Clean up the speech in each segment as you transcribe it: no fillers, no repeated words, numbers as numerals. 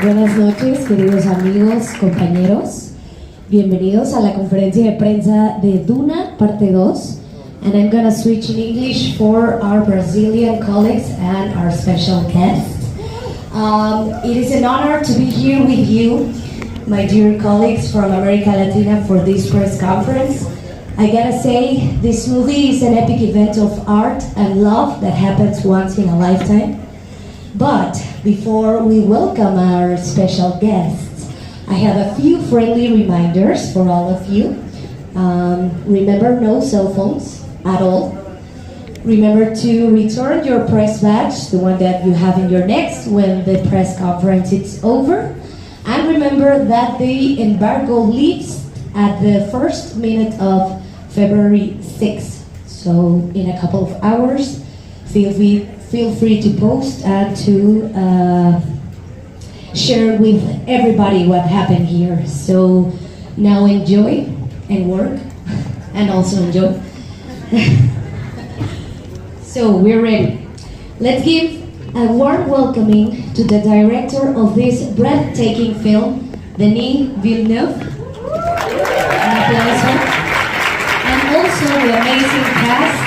Buenas noches, queridos amigos, compañeros. Bienvenidos a la conferencia de prensa de Duna, parte 2. And I'm gonna switch in English for our Brazilian colleagues and our special guests. It is an honor to be here with you, my dear colleagues from America Latina, for this press conference. I gotta say, this movie is an epic event of art and love that happens once in a lifetime. But before we welcome our special guests, I have a few friendly reminders for all of you. Remember, no cell phones at all. Remember to return your press badge, the one that you have in your necks when the press conference is over. And remember that the embargo leaves at the first minute of February 6th. So in a couple of hours, feel free to post and to share with everybody what happened here. So now enjoy and work and also enjoy. So we're ready. Let's give a warm welcoming to the director of this breathtaking film, Denis Villeneuve. An applause. And also the amazing cast,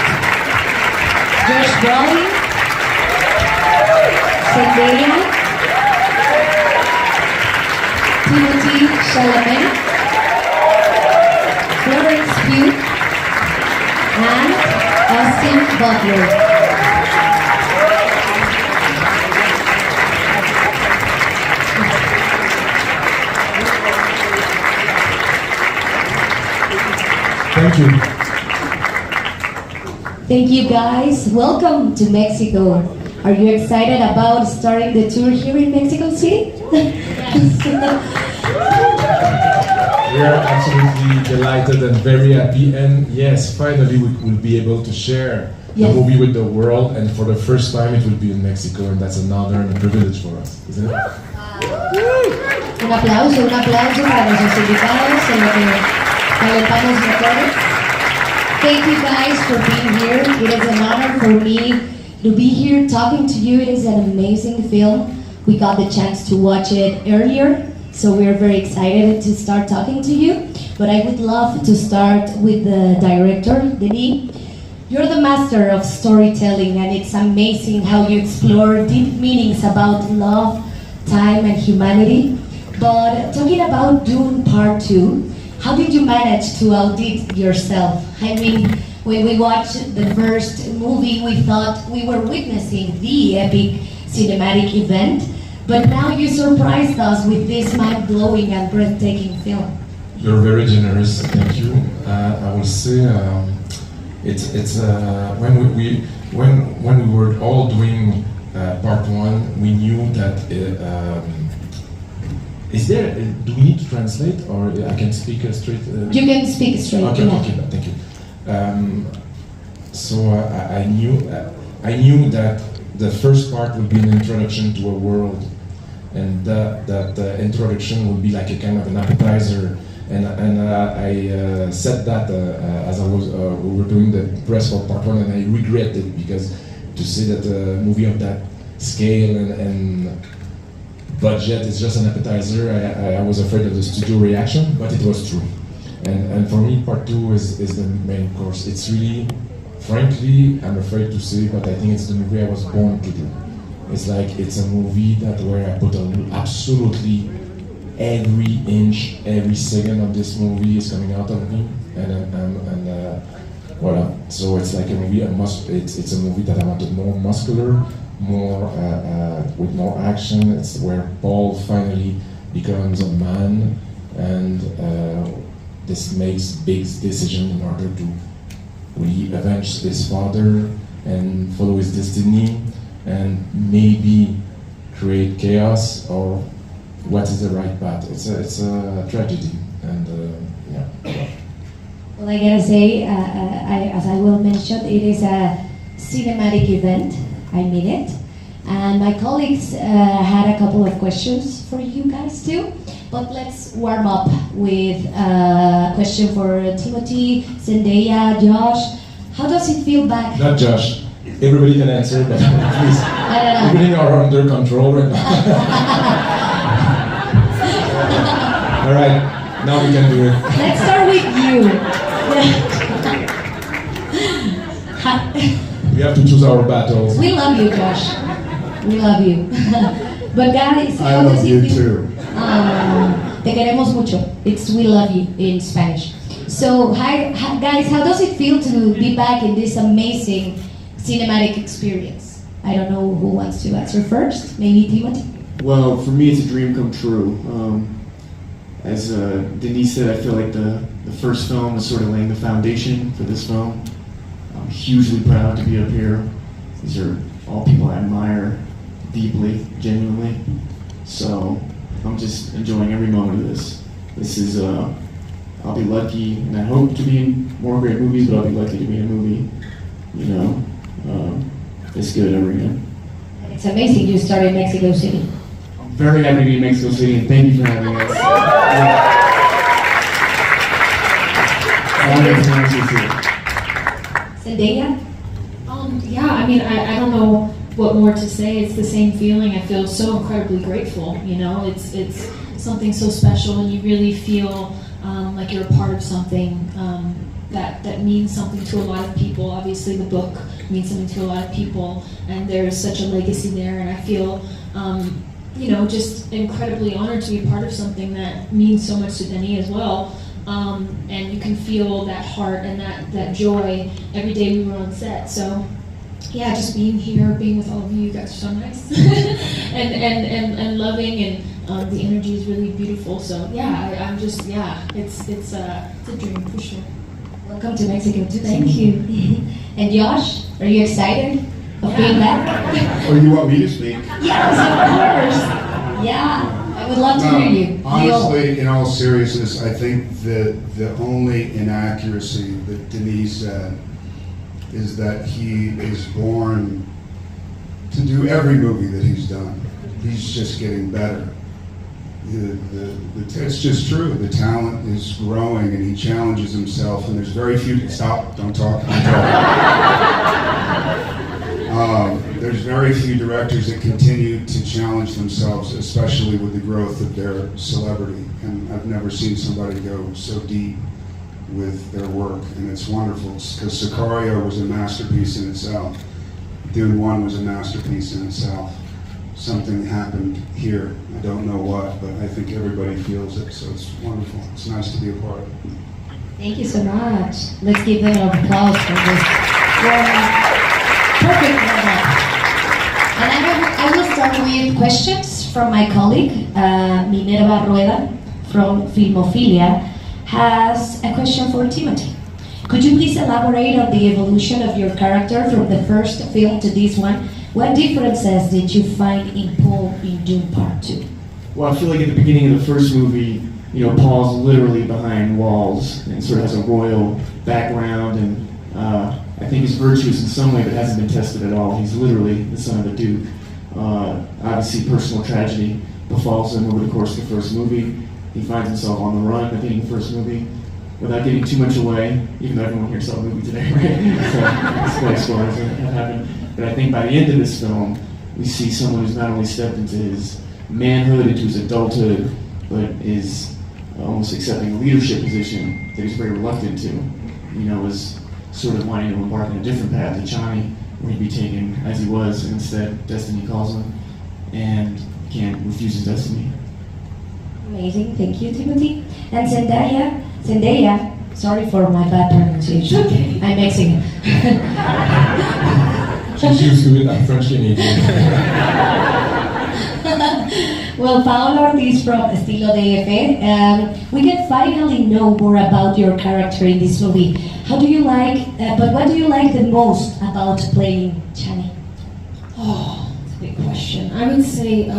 Brolin, Zendaya, Timothée Chalamet, Florence Pugh, and Butler. Thank you. Thank you guys. Welcome to Mexico. Are you excited about starting the tour here in Mexico City? We are absolutely delighted and very happy, and yes, finally we will be able to share the movie with the world, and for the first time it will be in Mexico, and that's an honor and a privilege for us, isn't it? Un aplauso para nuestros invitados en lo que calentamos motores. Thank you guys for being here. It is an honor for me to be here talking to you. It is an amazing film. We got the chance to watch it earlier, so we're very excited to start talking to you. But I would love to start with the director, Denis. You're the master of storytelling, and it's amazing how you explore deep meanings about love, time, and humanity. But talking about Dune Part 2, how did you manage to outdid yourself? I mean, when we watched the first movie, we thought we were witnessing the epic cinematic event, but now you surprised us with this mind-blowing and breathtaking film. You're very generous, thank you. I will say it's when we were all doing part 1, we knew that. Do we need to translate, or I can speak straight? You can speak straight. Okay, yeah. Okay, thank you. So I knew that the first part would be an introduction to a world, and that introduction would be like a kind of an appetizer. And I said that as I was we were doing the press for part 1, and I regret it, because to say that a movie of that scale and budget is just an appetizer, I was afraid of the studio reaction, but it was true. And for me, part 2 is the main course. It's really, frankly, I'm afraid to say, but I think it's the movie I was born to do. It's like, it's a movie where I put absolutely every inch, every second of this movie is coming out of me, and voila. So it's like a movie, it's a movie that I wanted more muscular, more with more action. It's where Paul finally becomes a man, and this makes big decision in order to really avenge his father and follow his destiny, and maybe create chaos, or what is the right path. It's a tragedy, and yeah. Well, I gotta say, as I will mention, it is a cinematic event. I mean it. And my colleagues had a couple of questions for you guys too. But let's warm up with a question for Timothée, Zendaya, Josh. How does it feel back? Not Josh. Everybody can answer, but please. I don't know. Everything are under control right now. All right, now we can do it. Let's start with you. We have to choose our battles. We love you, Josh. We love you. But guys, I how love does you it feel? too. Te queremos mucho. It's we love you in Spanish. So, guys, how does it feel to be back in this amazing cinematic experience? I don't know who wants to answer first. Maybe Timothée? Well, for me, it's a dream come true. As Denis said, I feel like the first film is sort of laying the foundation for this film. I'm hugely proud to be up here. These are all people I admire deeply, genuinely. So I'm just enjoying every moment of this. This is, I'll be lucky, and I hope to be in more great movies, but I'll be lucky to be in a movie, you know, it's good ever again. It's amazing you started in Mexico City. I'm very happy to be in Mexico City, and thank you for having us. Zendaya? Yeah, I mean, I don't know what more to say. It's the same feeling. I feel so incredibly grateful. You know, it's something so special, and you really feel like you're a part of something that means something to a lot of people. Obviously, the book means something to a lot of people, and there's such a legacy there. And I feel, you know, just incredibly honored to be a part of something that means so much to Denis as well. And you can feel that heart and that joy every day we were on set. So yeah, just being here, being with all of you guys are so nice, and loving, and the energy is really beautiful. So yeah, I'm just it's a dream for sure. Welcome to Mexico too. Thank you. And Josh, are you excited of being back? Or you want me to speak? Yes, of course. Yeah. I would love to hear you. Honestly, in all seriousness, I think that the only inaccuracy that Denis said is that he is born to do every movie that he's done. He's just getting better. It's just true. The talent is growing, and he challenges himself. And there's very few. Stop! Don't talk. There's very few directors that continue to challenge themselves, especially with the growth of their celebrity. And I've never seen somebody go so deep with their work, and it's wonderful. Because Sicario was a masterpiece in itself. Dune 1 was a masterpiece in itself. Something happened here. I don't know what, but I think everybody feels it, so it's wonderful. It's nice to be a part of it. Thank you so much. Let's give them an applause for this. Perfect warm-up. And I will start with questions from my colleague, Minerva Rueda from Filmophilia, has a question for Timothée. Could you please elaborate on the evolution of your character from the first film to this one? What differences did you find in Paul in Dune Part 2? Well, I feel like at the beginning of the first movie, you know, Paul's literally behind walls and sort of has a royal background, and I think he's virtuous in some way but hasn't been tested at all. He's literally the son of a duke. Obviously, personal tragedy befalls him over the course of the first movie. He finds himself on the run at the beginning of the first movie. Without giving too much away, even though everyone here saw the movie today, right? So, it's spoilers that happened. But I think by the end of this film, we see someone who's not only stepped into his manhood, into his adulthood, but is almost accepting a leadership position that he's very reluctant to. You know, is sort of wanting to embark on a different path to Chani, where he'd be taken as he was, and instead destiny calls him, and he can't refuse his destiny. Amazing, thank you, Timothée. And Zendaya, sorry for my bad pronunciation. Okay. I'm Mexican. She's used to it. I'm French Canadian. Well, Paola Ortiz from Estilo DF, we can finally know more about your character in this movie. How do you like, but what do you like the most about playing Chani? Oh, that's a big question. I would say,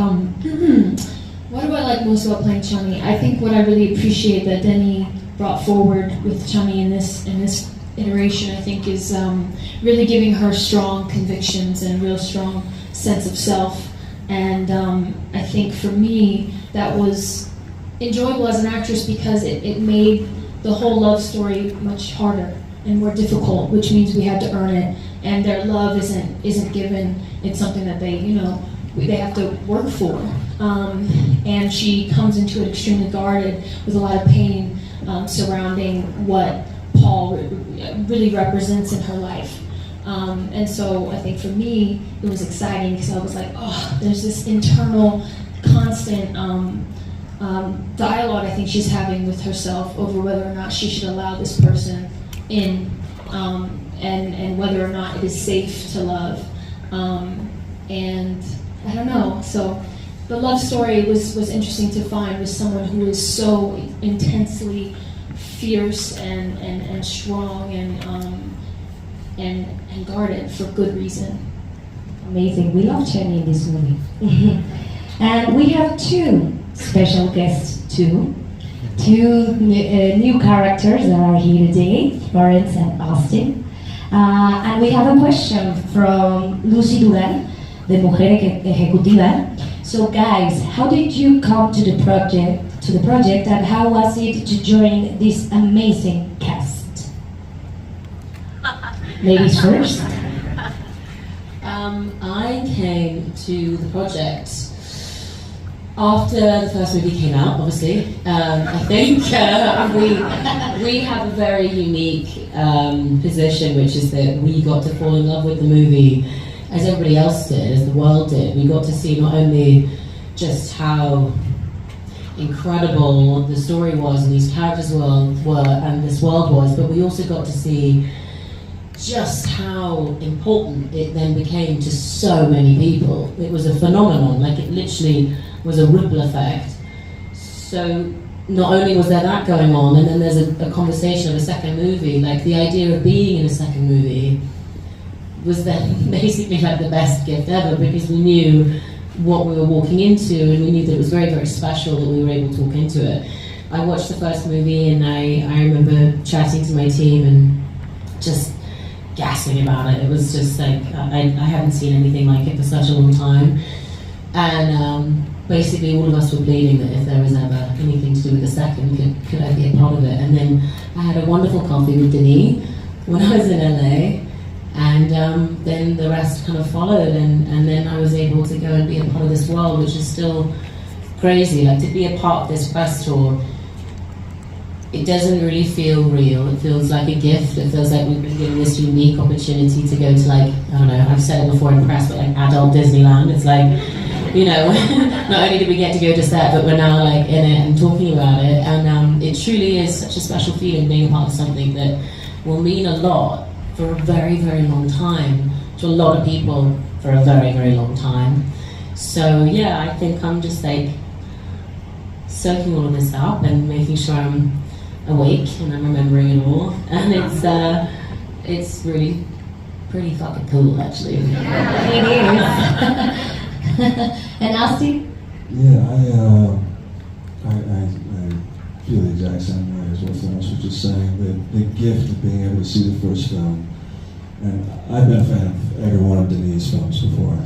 what do I like most about playing Chani? I think what I really appreciate that Denis brought forward with Chani in this iteration, I think, is really giving her strong convictions and a real strong sense of self. And I think for me, that was enjoyable as an actress because it made the whole love story much harder and more difficult, which means we had to earn it. And their love isn't given. It's something that they, you know, they have to work for. And she comes into it extremely guarded with a lot of pain surrounding what Paul really represents in her life. And so I think for me, it was exciting because I was like, oh, there's this internal, constant dialogue I think she's having with herself over whether or not she should allow this person in, and whether or not it is safe to love. And I don't know, so the love story was interesting to find with someone who is so intensely fierce and strong and guarded for good reason. Amazing. We love Jenny in this movie. And we have two special guests too. Two new characters that are here today, Florence and Austin. And we have a question from Lucy Duran, the Mujer Ejecutiva. So guys, how did you come to the project, and how was it to join this amazing cast? Ladies first. I came to the project after the first movie came out, obviously. I think we have a very unique position, which is that we got to fall in love with the movie as everybody else did, as the world did. We got to see not only just how incredible the story was and these characters were and this world was, but we also got to see just how important it then became to so many people. It was a phenomenon, like it literally was a ripple effect. So not only was there that going on, and then there's a conversation of a second movie, like the idea of being in a second movie was then basically like the best gift ever, because we knew what we were walking into, and we knew that it was very, very special that we were able to walk into it. I watched the first movie, and I remember chatting to my team and just gasping about it. It was just like, I haven't seen anything like it for such a long time. And basically all of us were pleading that if there was ever anything to do with the second, could I be a part of it? And then I had a wonderful coffee with Denis when I was in LA. And then the rest kind of followed, and then I was able to go and be a part of this world, which is still crazy. Like, to be a part of this press tour, it doesn't really feel real. It feels like a gift. It feels like we've been given this unique opportunity to go to, like, I don't know, I've said it before in press, but like adult Disneyland. It's like, you know, not only did we get to go to set, but we're now like in it and talking about it. And it truly is such a special feeling being a part of something that will mean a lot for a very, very long time, to a lot of people for a very, very long time. So yeah, I think I'm just like soaking all of this up and making sure I'm awake and I'm remembering it all. And it's really pretty fucking cool, actually. It is. And Austin? Yeah, I feel the exact same way as what Florence was just saying. The gift of being able to see the first film, and I've been a fan of every one of Denis' films before,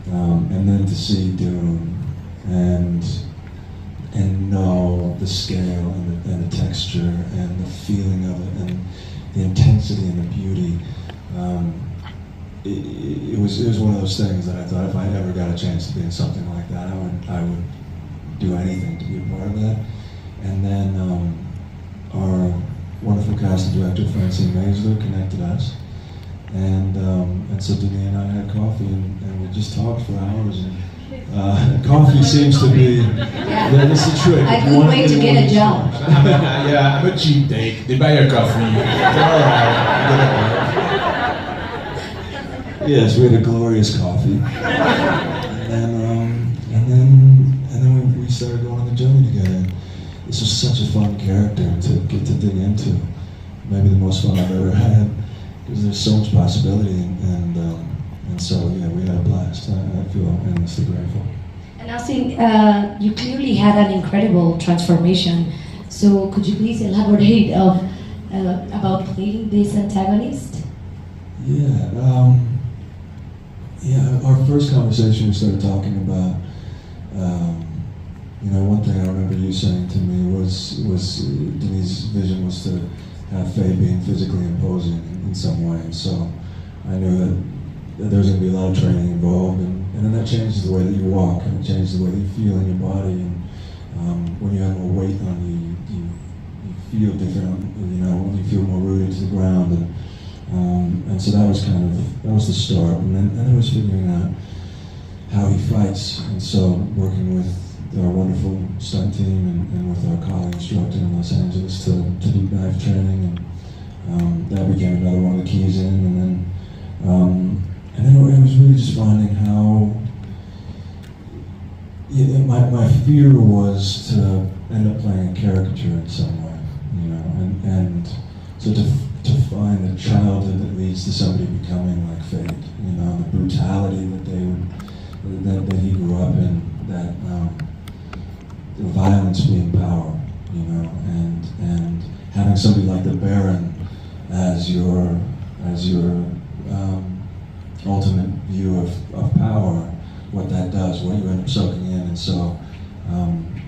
and then to see Dune and know the scale and the texture and the feeling of it and the intensity and the beauty. It was one of those things that I thought if I ever got a chance to be in something like that, I would do anything to be a part of that. And then our wonderful casting director, Francine Maisler, connected us. And so Denis and I had coffee and we just talked for hours. And coffee seems to be, that's the trick. A good way to get a job. I'm a cheap date. They buy a coffee. All right. Yes, we had a glorious coffee. And then we started going on the journey together. This was such a fun character to get to dig into. Maybe the most fun I've ever had, because there's so much possibility, and so yeah, we had a blast. I feel endlessly grateful. And Austin, you clearly had an incredible transformation. So could you please elaborate about playing this antagonist? Yeah, our first conversation we started talking about, one thing I remember you saying to me was Denis' vision was to have Faye being physically imposing in some way, and so I knew that there was going to be a lot of training involved, and and then that changes the way that you walk, and it changes the way that you feel in your body. And when you have more weight on you, you feel different. You know, when you feel more rooted to the ground, and so that was the start. And then it was figuring out how he fights, and so working with our wonderful stunt team and with our colleague instructor in Los Angeles to do knife training, and that became another one of the keys in. And then it was really just finding how. Yeah, my fear was to end up playing a caricature in some way, you know, and so to find a childhood that leads to somebody becoming like Fate, you know, the brutality that he grew up in, that the violence being power, you know, and having somebody like the Baron as your ultimate view of power, what that does, what you end up soaking in, and so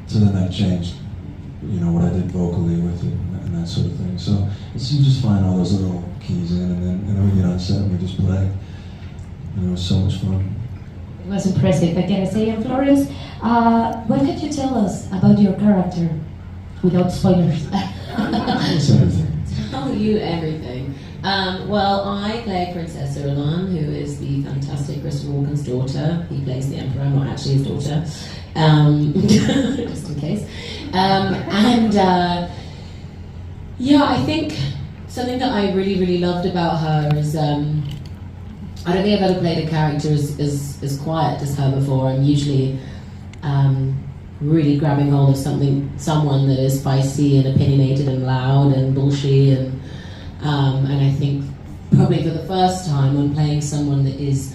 then that changed, you know, what I did vocally with it and that sort of thing. So you just find all those little keys in, and then we get on set and we just play, and it was so much fun. It was impressive, I gotta say. And Florence, what could you tell us about your character without spoilers? It's everything. Tell you everything. Well, I play Princess Ibañez, who is the fantastic Christopher Walken's daughter. He plays the Emperor, I'm not actually his daughter, just in case. Yeah, I think something that I really, really loved about her is, I don't think I've ever played a character as quiet as her before. I'm usually really grabbing hold of someone that is feisty and opinionated and loud and bullshit, and I think probably for the first time I'm playing someone that is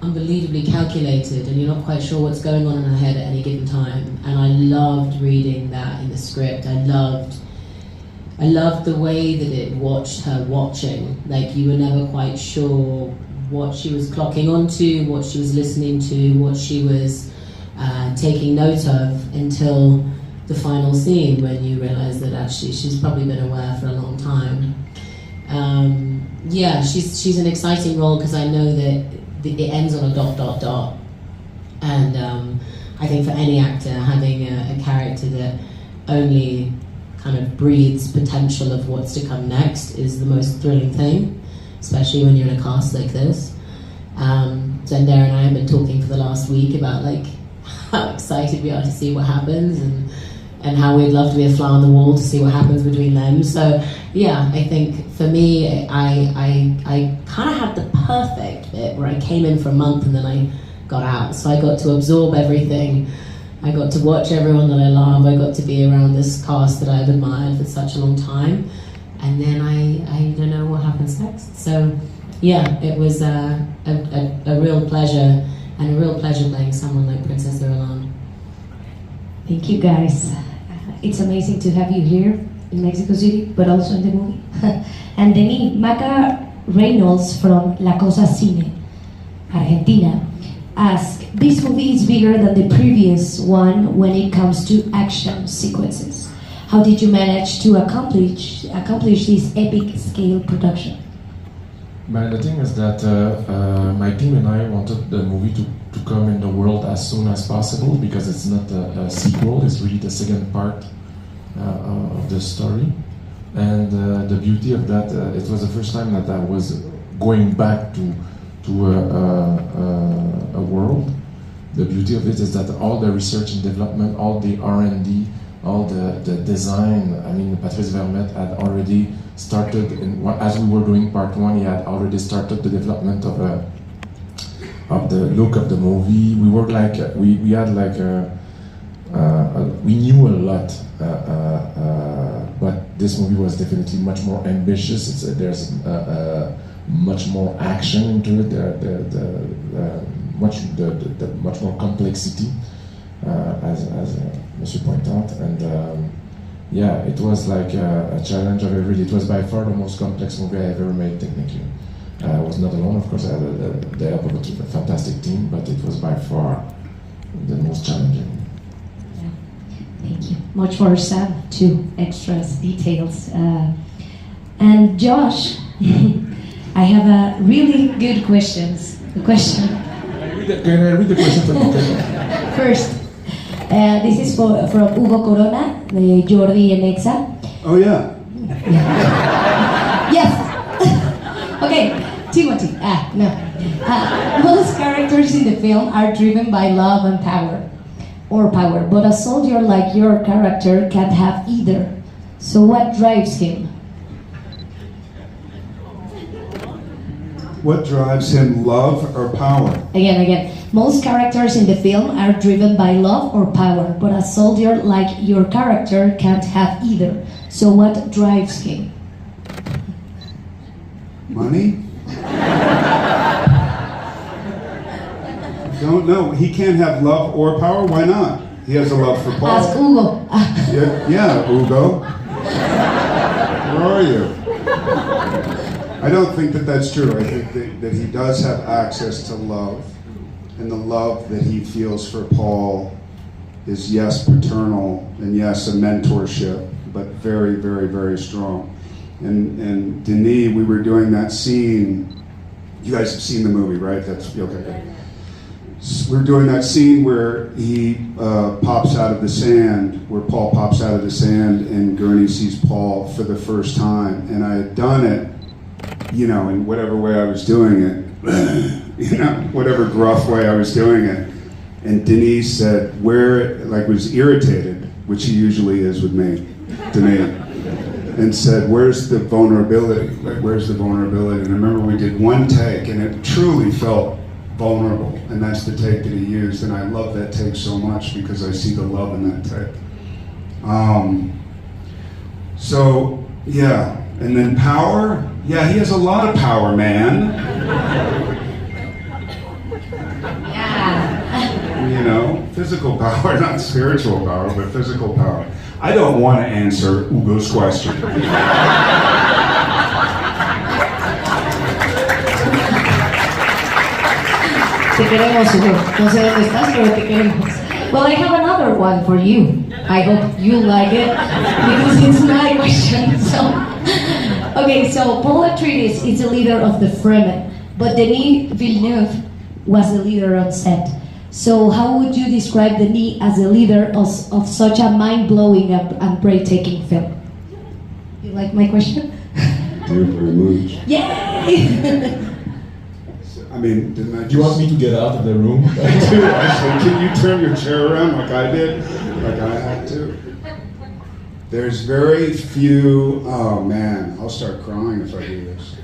unbelievably calculated and you're not quite sure what's going on in her head at any given time. And I loved reading that in the script. I loved the way that it watched her watching. Like, you were never quite sure what she was clocking onto, what she was listening to, what she was taking note of, until the final scene when you realise that actually she's probably been aware for a long time. Yeah, she's an exciting role because I know that it ends on a ... And I think for any actor, having a character that only kind of breathes potential of what's to come next is the most thrilling thing, especially when you're in a cast like this. Zendaya and I have been talking for the last week about like how excited we are to see what happens, and how we'd love to be a fly on the wall to see what happens between them. So yeah, I think for me, I kind of had the perfect bit where I came in for a month and then I got out. So I got to absorb everything. I got to watch everyone that I love. I got to be around this cast that I've admired for such a long time. And then I don't know what happens next. So yeah, it was a real pleasure, and a real pleasure playing someone like Princess Ibañez. Thank you, guys. It's amazing to have you here in Mexico City, but also in the movie. And Denis, Maca Reynolds from La Cosa Cine, Argentina, asked, this movie is bigger than the previous one when it comes to action sequences. How did you manage to accomplish this epic scale production? But the thing is that my team and I wanted the movie to come in the world as soon as possible, because it's not a sequel, it's really the second part of the story. And the beauty of that, it was the first time that I was going back to a world. The beauty of it is that all the research and development, all the R&D, all the design, I mean, Patrice Vermette had already started, as we were doing part one, he had already started the development of the look of the movie. We worked like, we had like we knew a lot, but this movie was definitely much more ambitious. There's much more action into it. Much more complexity, as Monsieur pointed out, and yeah, it was like a challenge of every. It was by far the most complex movie I ever made technically. I was not alone, of course. I had the help of a fantastic team, but it was by far the most challenging. Yeah. Thank you. Much more Sam too. Extras, details, and Josh. I have a really good question. Can I read the question for you? First, this is from Hugo Corona, the Jordi and Exa. Oh yeah. Yes. Okay, Timothy. No. Most characters in the film are driven by love and power, but a soldier like your character can't have either. So what drives him? What drives him, love or power? Again. Most characters in the film are driven by love or power, but a soldier like your character can't have either. So what drives him? Money? Don't know. He can't have love or power? Why not? He has a love for Paul. Ask Hugo. Yeah, Hugo. Where are you? I don't think that that's true. I think that he does have access to love. And the love that he feels for Paul is, yes, paternal, and yes, a mentorship, but very, very, very strong. And Denis, we were doing that scene. You guys have seen the movie, right? That's okay. We're doing that scene where he pops out of the sand, where Paul pops out of the sand, and Gurney sees Paul for the first time. And I had done it, in whatever way I was doing it. Whatever gruff way I was doing it. And Denis said, was irritated, which he usually is with me, Denis, and said, where's the vulnerability? Where's the vulnerability? And I remember we did one take, and it truly felt vulnerable, and that's the take that he used, and I love that take so much because I see the love in that take. And then power? Yeah, he has a lot of power, man. Physical power, not spiritual power, but physical power. I don't want to answer Hugo's question. Te queremos, Hugo. No sé dónde estás, pero te queremos. Well, I have another one for you. I hope you like it, because it's my question. So Paul Atreides is the leader of the Fremen, but Denis Villeneuve was the leader on set. So how would you describe Denis as a leader of such a mind-blowing and breathtaking film? You like my question? Thank you very much. Yay! I mean, didn't I Do you want me to get out of the room? I do. I said, can you turn your chair around like I did? Like I had to. There's very few, oh man, I'll start crying if I do this.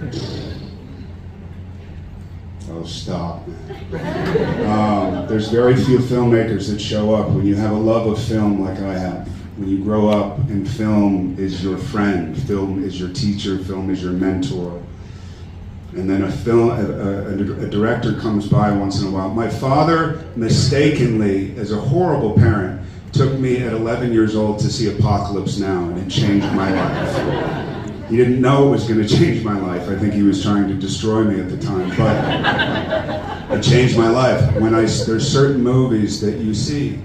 Oh, stop, man. There's very few filmmakers that show up when you have a love of film like I have. When you grow up and film is your friend, film is your teacher, film is your mentor. And then a director comes by once in a while. My father, mistakenly, as a horrible parent, took me at 11 years old to see Apocalypse Now, and it changed my life. He didn't know it was going to change my life. I think he was trying to destroy me at the time, but it changed my life. There's certain movies that you see,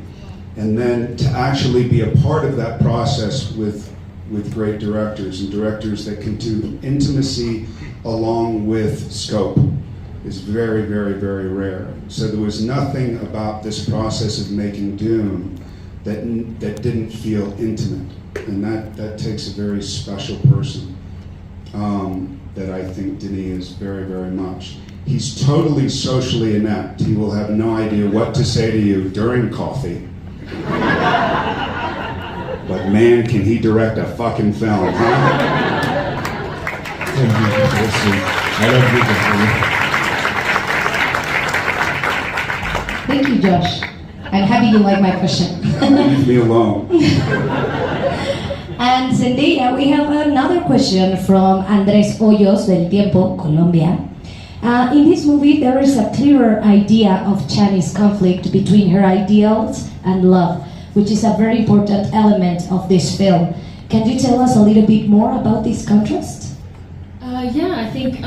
and then to actually be a part of that process with great directors and directors that can do intimacy along with scope is very, very, very rare. So there was nothing about this process of making Dune that didn't feel intimate, and that takes a very special person that I think Denis is very, very much. He's totally socially inept. He will have no idea what to say to you during coffee. But man, can he direct a fucking film, huh? I love you. Thank you, Josh. I'm happy you like my question. Leave me alone. And Zendaya, we have another question from Andrés Hoyos del Tiempo, Colombia. In this movie, there is a clearer idea of Chani's conflict between her ideals and love, which is a very important element of this film. Can you tell us a little bit more about this contrast? Yeah, I think,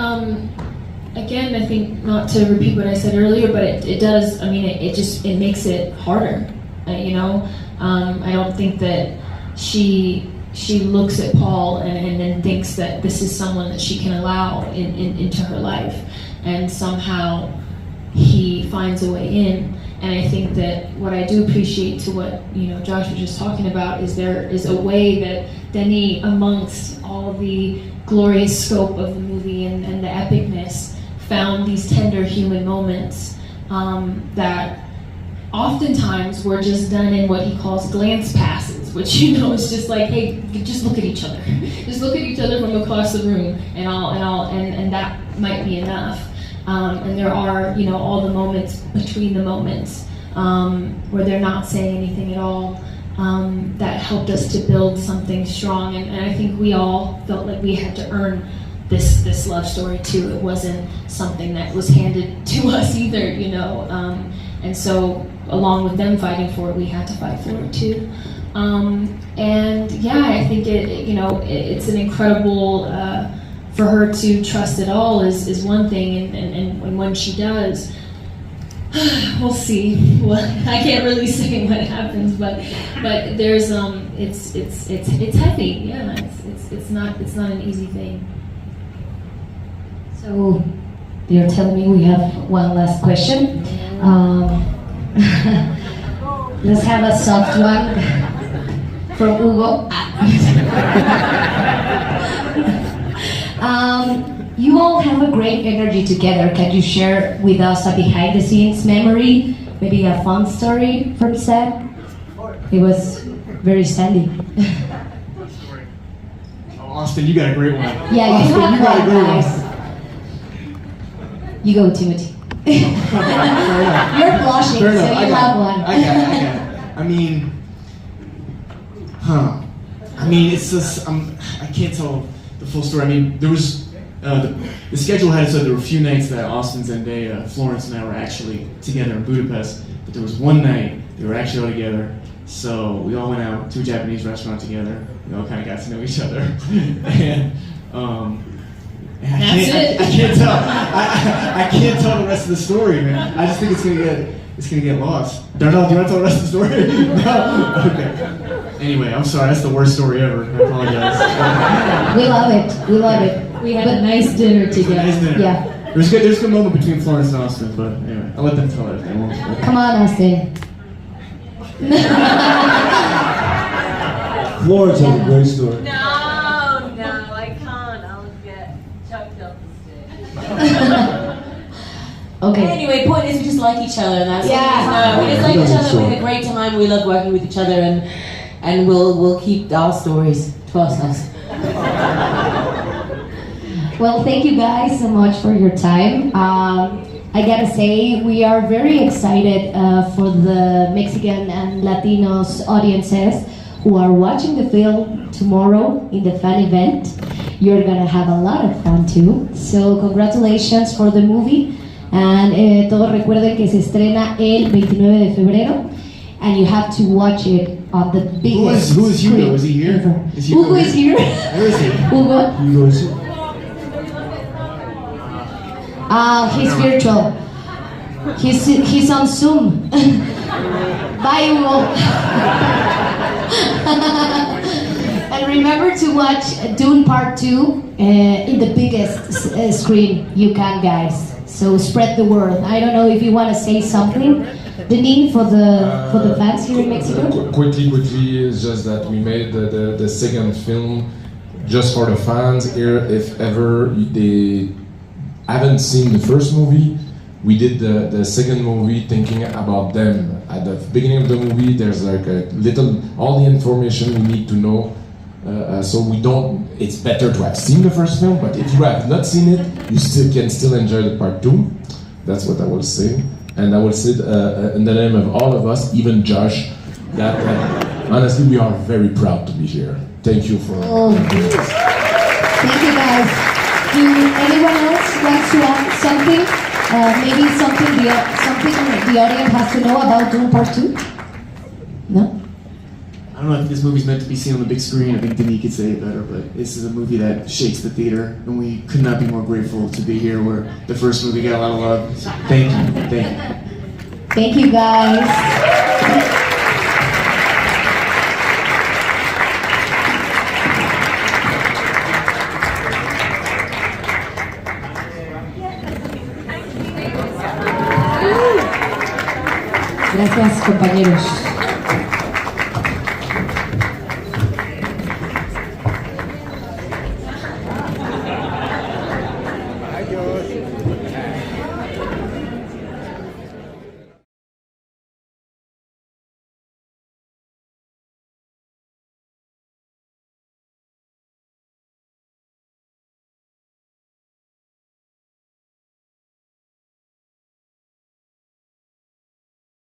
again, I think not to repeat what I said earlier, but it does, I mean, it makes it harder, I don't think that she looks at Paul and then thinks that this is someone that she can allow into her life, and somehow he finds a way in. And I think that what I do appreciate to what Josh was just talking about is there is a way that Denis, amongst all the glorious scope of the movie and the epicness, found these tender human moments that oftentimes were just done in what he calls glance passes, which is just like, hey, just look at each other, just look at each other from across the room, and that might be enough. And there are, all the moments between the moments where they're not saying anything at all that helped us to build something strong. And I think we all felt like we had to earn this love story too. It wasn't something that was handed to us either, and so along with them fighting for it, we had to fight for it too. And yeah, I think it's an incredible. For her to trust it all is one thing, and when she does, we'll see. Well, I can't really say what happens, but there's it's heavy. Yeah, it's not an easy thing. So you're telling me we have one last question. Let's have a soft one from Hugo. You all have a great energy together. Can you share with us a behind-the-scenes memory, maybe a fun story from set? It was very sandy. Austin, you got a great one. Yeah, Austin, you have got a one, great guys. You go, Timothée. You're blushing, Fair so enough. you have one. I got it. I mean, it's just, I can't tell the full story. I mean, there was, the schedule had it so there were a few nights that Austin, Zendaya, Florence, and I were actually together in Budapest, but there was one night they were actually all together, so we all went out to a Japanese restaurant together. We all kind of got to know each other, and I can't tell the rest of the story, man. I just think it's gonna get lost. Darnell, do you want to tell the rest of the story? No? Okay. Anyway, I'm sorry, that's the worst story ever. I apologize. We love it. We love it. We had a nice dinner together. Nice dinner. Yeah. There's a good moment between Florence and Austin, but anyway, I'll let them tell it. Come on, Austin. Florence has a great story. No, I can't. I'll get choked up instead. Okay. Anyway, point is we just like each other, and that's Yeah. we just like each other. We had a great time. We love working with each other, and we'll keep our stories to ourselves. Well, thank you guys so much for your time. I gotta say, we are very excited for the Mexican and Latinos audiences who are watching the film tomorrow in the fan event. You're gonna have a lot of fun too. So congratulations for the movie. And todos recuerden que se estrena el 29 de febrero. And you have to watch it on the biggest Who is Hugo? screen Is he here? ever. Is Hugo Hugo is here. Where is he? Hugo. You guys, He's virtual. He's on Zoom. Bye, Hugo. And remember to watch Dune Part 2 in the biggest screen you can, guys. So spread the word. I don't know if you want to say something, Denis, for the fans here in Mexico. Quickly, it's just that we made the second film just for the fans here. If ever they haven't seen the first movie, we did the second movie thinking about them. At the beginning of the movie, there's like a little, all the information we need to know. So we don't, it's better to have seen the first film, but if you have not seen it, you can still enjoy the part 2. That's what I will say. And I will say in the name of all of us, even Josh, that honestly we are very proud to be here. Thank you for... Oh, thank you, guys. Do anyone else wants to add something? Maybe something the audience has to know about Dune Part 2? No? I don't know if this movie's meant to be seen on the big screen. I think Denis could say it better, but this is a movie that shakes the theater, and we could not be more grateful to be here where the first movie got a lot of love. So thank you. Thank you, guys. Gracias, compañeros. Adiós.